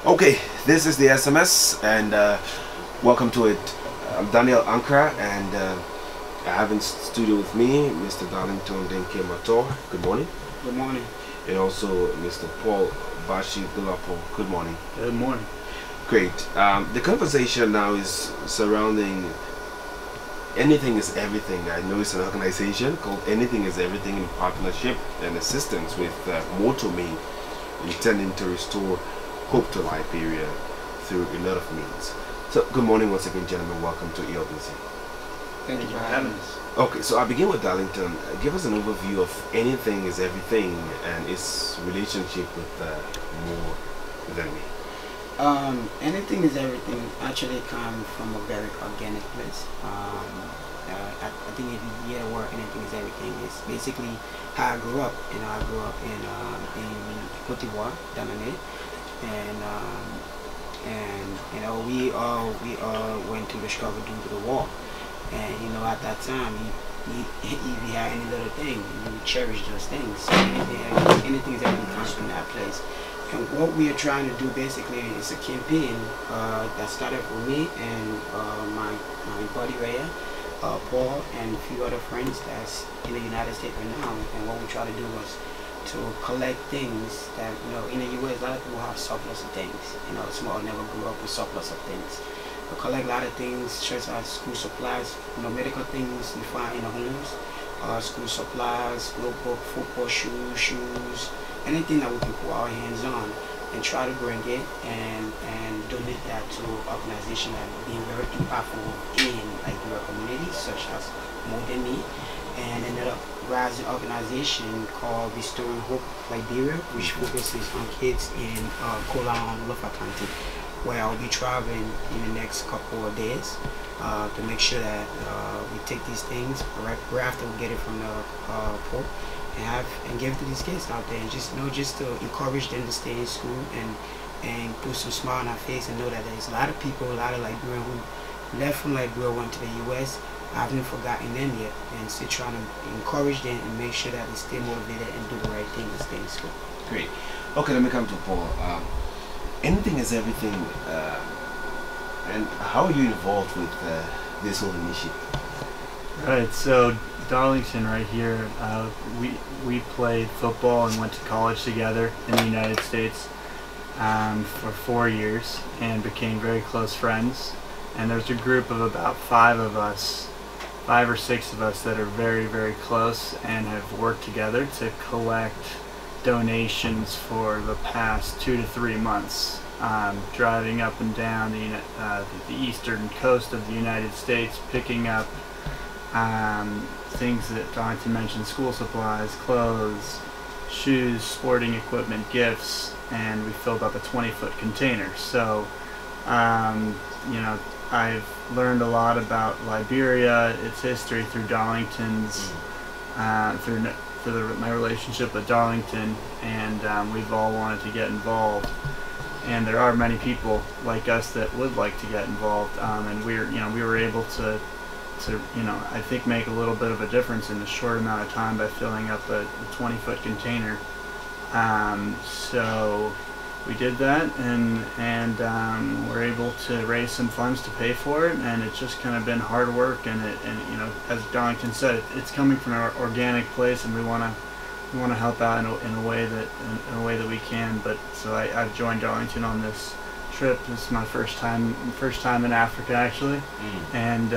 Okay, this is the SMS, and welcome to it. I'm Daniel Ankara, and I have in studio with me Mr. Darlington Denke Mator. Good morning. Good morning. And also Mr. Paul Bashi Gulapo. Good morning. Good morning. Great. The conversation now is surrounding Anything is Everything. I know it's an organization called Anything is Everything in partnership and assistance with Motomi, intending to restore hope to Liberia through a lot of means. So, good morning once again, gentlemen. Welcome to ELBC. Thank you for having us. Okay, so I'll begin with Darlington. Give us an overview of Anything is Everything and its relationship with more than me. Anything is Everything actually comes from a very organic place. I think if you hear the word Anything is Everything, it's basically how I grew up. I grew up in Cote d'Ivoire, Damier, and we all went to the struggle due to the war. And at that time, if you had any little thing, you would cherish those things. So anything is Everything comes from that place. And what we are trying to do basically is a campaign that started with me and my buddy Ray, Paul, and a few other friends that's in the United States right now. And what we try to do was to collect things that, in the US, a lot of people have surplus of things. Small never grew up with surplus of things. We collect a lot of things, such as school supplies, medical things you find in the homes, school supplies, notebook, football shoes, anything that we can put our hands on and try to bring it and donate that to organizations that are being very impactful in Liberia communities, such as More Than Me, and another rising organization called Restoring Hope Liberia, which focuses on kids in Kola on North Atlantic, where I'll be traveling in the next couple of days to make sure that we take these things right after we get it from the port and give it to these kids out there, and just to encourage them to stay in school and put some smile on our face and know that there's a lot of people, a lot of Liberians who left from Liberia, went to the US. I haven't forgotten them yet, and still trying to encourage them and make sure that they stay motivated and do the right thing and stay in school. Great. Okay, let me come to Paul. Anything is Everything, and how are you involved with this whole initiative? Right, so Darlington right here, we played football and went to college together in the United States for 4 years and became very close friends. And there's a group of about 5 or 6 of us that are very, very close and have worked together to collect donations for the past 2 to 3 months, driving up and down the eastern coast of the United States, picking up things that Darlington mentioned: school supplies, clothes, shoes, sporting equipment, gifts, and we filled up a 20-foot container. So I've learned a lot about Liberia, its history through Darlington's, through my relationship with Darlington, and we've all wanted to get involved. And there are many people like us that would like to get involved, and we were able to I think make a little bit of a difference in a short amount of time by filling up a 20-foot container. So we did that, and we're able to raise some funds to pay for it, and it's just kind of been hard work, and as Darlington said, it's coming from an organic place, and we want to help out in a way that we can. But so I've joined Darlington on this trip. This is my first time in Africa, actually, and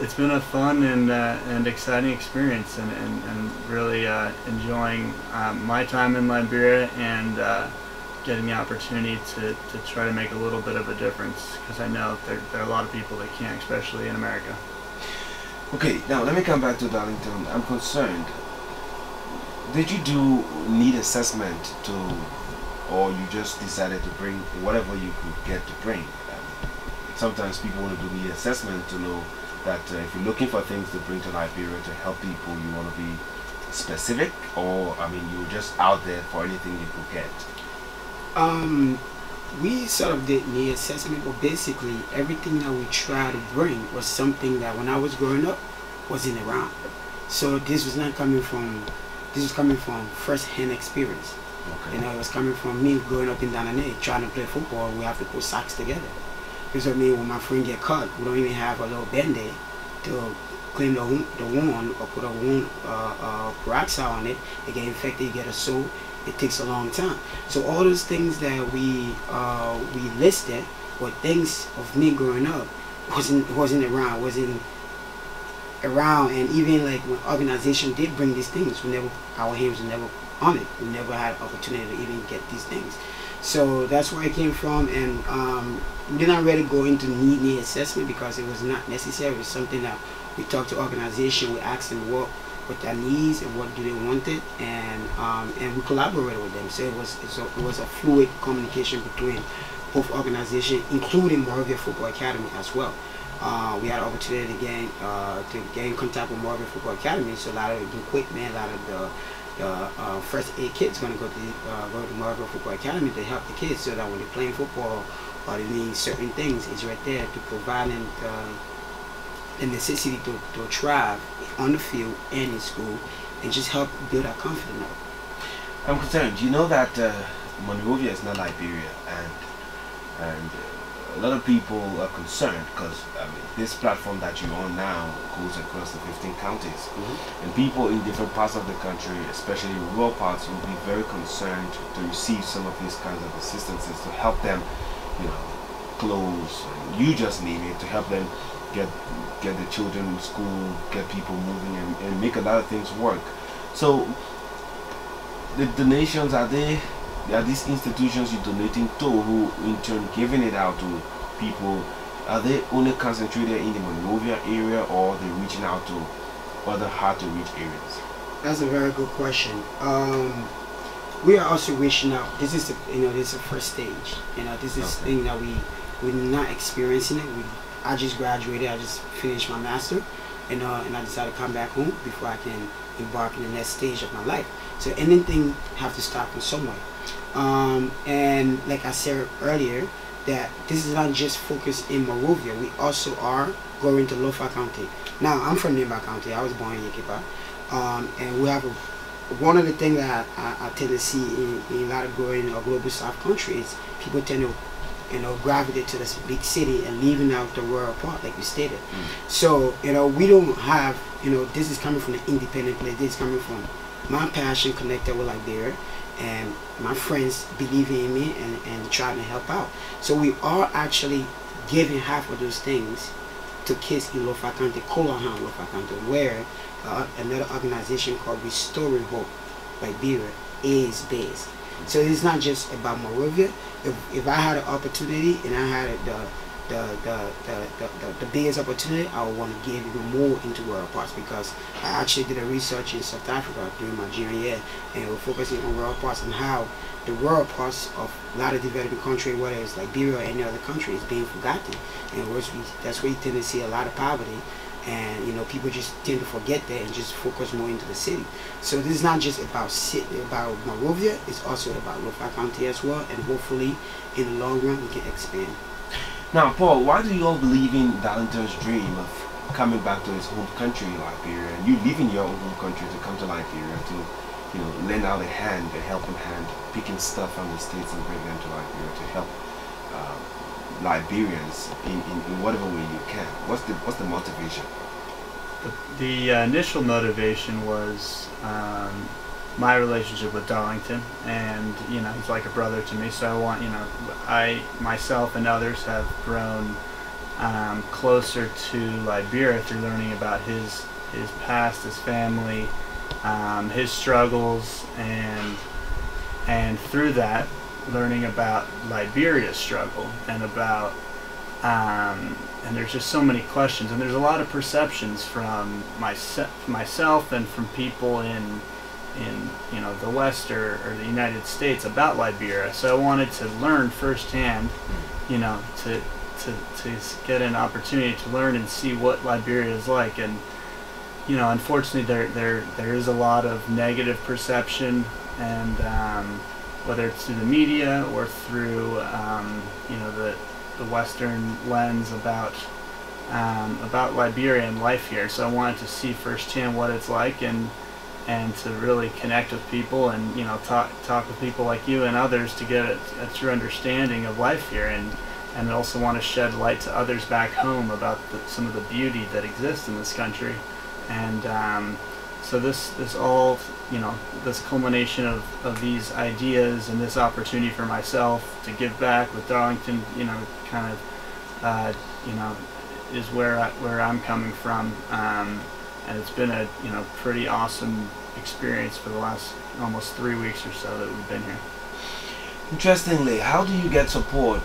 it's been a fun and exciting experience, and really enjoying my time in Liberia and getting the opportunity to try to make a little bit of a difference, because I know there are a lot of people that can't, especially in America. Okay, now let me come back to Darlington. I'm concerned. Did you do need assessment or you just decided to bring whatever you could get to bring? Sometimes people want to do need assessment to know that if you're looking for things to bring to Liberia to help people, you want to be specific, or you're just out there for anything you could get. We sort of did need assessment, but basically everything that we tried to bring was something that when I was growing up wasn't around. So this was coming from first-hand experience. Okay. You know, it was coming from me growing up in Danane, trying to play football. We have to put socks together. Because I mean, when my friend get cut, we don't even have a little band-aid to clean the wound or put a wound peroxide on it. It get infected, you get a sore. It takes a long time. So all those things that we listed were things of me growing up wasn't around, and even like when organization did bring these things, our hands were never on it. We never had an opportunity to even get these things. So that's where I came from, and we didn't really go into need assessment because it was not necessary. It was something that we talked to organization, we asked them what their needs and what do they wanted, and we collaborated with them. So it was a fluid communication between both organizations, including Moravia Football Academy as well. We had an opportunity to get in contact with Moravia Football Academy, so a lot of the equipment, a lot of the first aid kids going to go to Moravia Football Academy to help the kids, so that when they're playing football or they need certain things, it's right there to provide them the necessity to thrive on the field and in school, and just help build our confidence up. I'm concerned. You know that Monrovia is not Liberia, and a lot of people are concerned because I mean, this platform that you're on now goes across the 15 counties, and people in different parts of the country, especially rural parts, will be very concerned to receive some of these kinds of assistances to help them, you know, clothes, and you just name it, to help them get the children in school, get people moving, and make a lot of things work. So the donations, are these institutions you're donating to, who in turn giving it out to people, are they only concentrated in the Monrovia area, or are they reaching out to other hard to reach areas? That's a very good question. We are also reaching out. This is this is the first stage. You know, this is thing that we're not experiencing it. I just graduated. I just finished my master, and I decided to come back home before I can embark in the next stage of my life. So anything have to start from somewhere. And like I said earlier, that this is not just focused in Monrovia. We also are going to Lofa County. Now, I'm from Nimba County. I was born in Yekipa. And we have one of the things that I tend to see in a lot of growing or global South countries, people tend to gravitate to this big city and leaving out the rural part, like you stated. So, we don't have, this is coming from an independent place. This is coming from my passion connected with Liberia, and my friends believing in me and trying to help out. So we are actually giving half of those things to kids in Lofa County, Kolahan, Lofa County, where another organization called Restoring Hope Liberia is based. So it's not just about Monrovia. If I had an opportunity and I had the biggest opportunity, I would want to give even more into rural parts, because I actually did a research in South Africa during my junior year, and we're focusing on rural parts and how the rural parts of a lot of developing countries, whether it's Liberia or any other country, is being forgotten, and that's where you tend to see a lot of poverty, and people just tend to forget that and just focus more into the city. So this is not just about Monrovia, it's also about Lofa County as well, and hopefully in the long run we can expand. Now, Paul, why do you all believe in Darlington's dream of coming back to his home country, Liberia, and you leaving your own home country to come to Liberia to, lend out a hand, a helping hand, picking stuff from the States and bring them to Liberia to help Liberians in whatever way you can? What's the motivation? The initial motivation was my relationship with Darlington, and he's like a brother to me, so I want, I myself and others have grown closer to Liberia through learning about his past, his family, his struggles, and through that learning about Liberia's struggle, and about and there's just so many questions, and there's a lot of perceptions from myself and from people in the West or the United States about Liberia. So I wanted to learn firsthand, to get an opportunity to learn and see what Liberia is like. And unfortunately there is a lot of negative perception, and whether it's through the media or through the Western lens about Liberia and life here. So I wanted to see firsthand what it's like, and and to really connect with people, and talk with people like you and others to get a true understanding of life here, and also want to shed light to others back home about some of the beauty that exists in this country. And so this all, this culmination of these ideas and this opportunity for myself to give back with Darlington, kind of, is where I'm coming from. And it's been a pretty awesome experience for the last almost 3 weeks or so that we've been here. Interestingly, how do you get support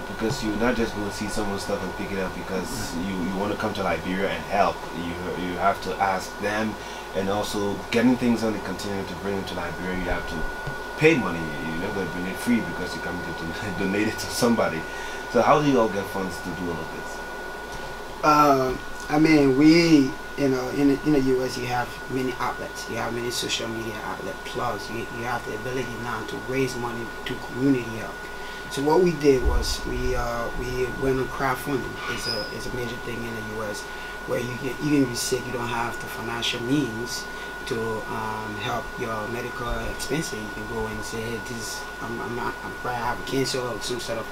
because you're not just going to see someone's stuff and pick it up because you want to come to Liberia and help. You have to ask them, and also getting things on the container to bring them to Liberia, you have to pay money. You're not going to bring it free because you're coming to donate it to somebody. So how do you all get funds to do all of this? I mean, we, in the U.S. you have many outlets. You have many social media outlets. Plus, you have the ability now to raise money to community help. So what we did was we went on crowdfunding. It's a major thing in the U.S. where you can be sick, you don't have the financial means to help your medical expenses. You can go and say, hey, I'm probably have cancer or some sort of